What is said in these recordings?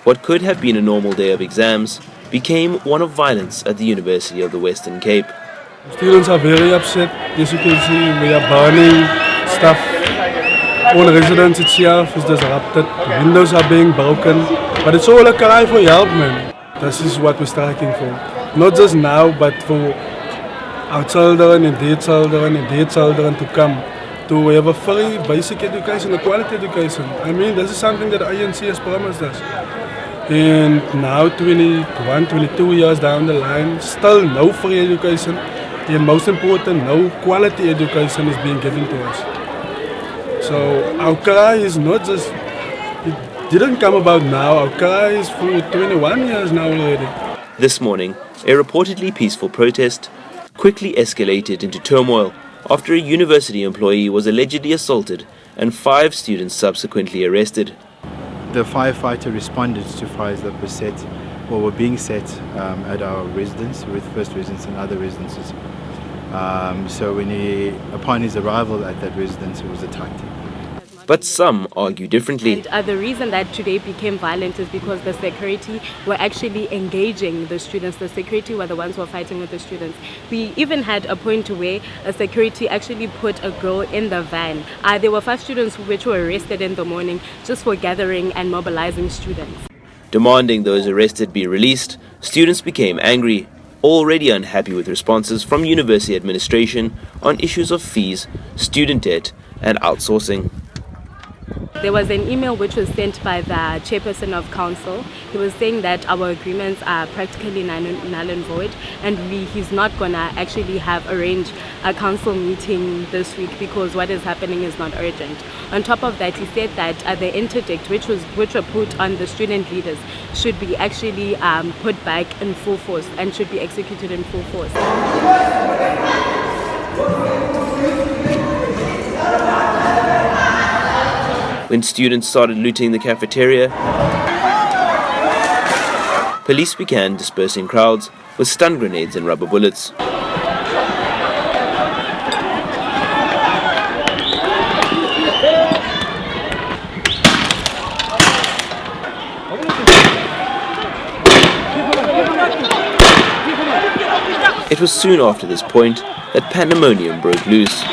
What could have been a normal day of exams became one of violence at the University of the Western Cape. Students are very upset. As you can see, we are burning stuff. All residents itself is disrupted. Windows are being broken. But it's all a cry for help, man. This is what we're striking for. Not just now, but for our children and their children to come. To have a free basic education, a quality education. I mean, this is something that INC has promised us. And now, 21, 22 years down the line, still no free education. And most important, no quality education is being given to us. So our cry is not just, it didn't come about now, our cry is for 21 years now already. This morning, a reportedly peaceful protest quickly escalated into turmoil after a university employee was allegedly assaulted and 5 students subsequently arrested. The firefighter responded to fires that were set or were being set at our residence, with first residence and other residences. So upon his arrival at that residence, he was attacked. But some argue differently. And the reason that today became violent is because the security were actually engaging the students. The security were the ones who were fighting with the students. We even had a point where a security actually put a girl in the van. There were 5 students which were arrested in the morning just for gathering and mobilizing students. Demanding those arrested be released, students became angry, already unhappy with responses from university administration on issues of fees, student debt, and outsourcing. There was an email which was sent by the chairperson of council. He was saying that our agreements are practically null and void, and he's not gonna actually arrange a council meeting this week because what is happening is not urgent. On top of that, he said that the interdict which were put on the student leaders should be actually put back in full force and should be executed in full force. When students started looting the cafeteria, police began dispersing crowds with stun grenades and rubber bullets. It was soon after this point that pandemonium broke loose.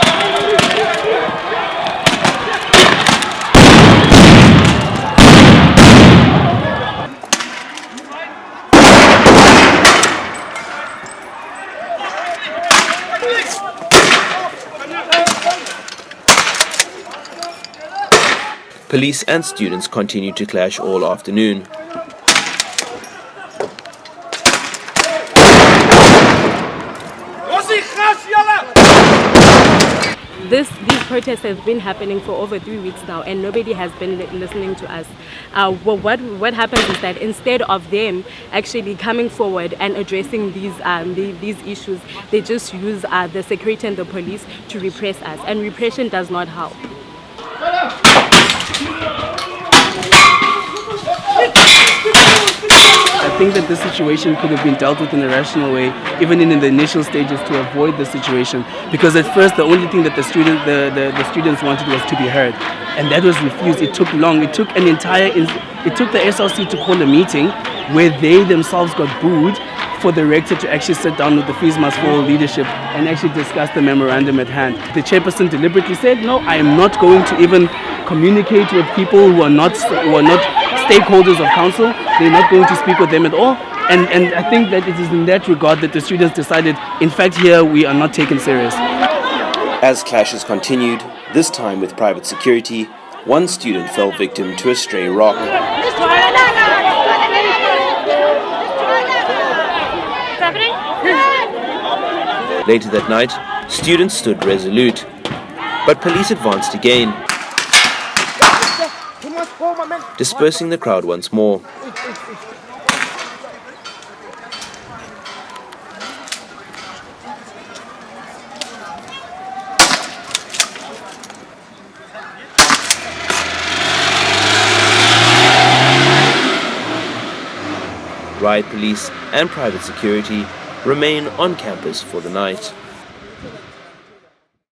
Police and students continued to clash all afternoon. These protests have been happening for over 3 weeks now, and nobody has been listening to us. What happens is that instead of them actually coming forward and addressing these issues, they just use the security and the police to repress us, and repression does not help. I think that this situation could have been dealt with in a rational way, even in the initial stages, to avoid the situation. Because at first, the only thing that the students wanted was to be heard, and that was refused. It took long. It took the SLC to call a meeting where they themselves got booed for the rector to actually sit down with the Fees Must Fall leadership and actually discuss the memorandum at hand. The chairperson deliberately said, "No, I am not going to even communicate with people who are not stakeholders of council. They're not going to speak with them at all." And I think that it is in that regard that the students decided, in fact, here we are not taken serious. As clashes continued, this time with private security, one student fell victim to a stray rock. Later that night, students stood resolute, but police advanced again, dispersing the crowd once more. Riot police and private security remain on campus for the night.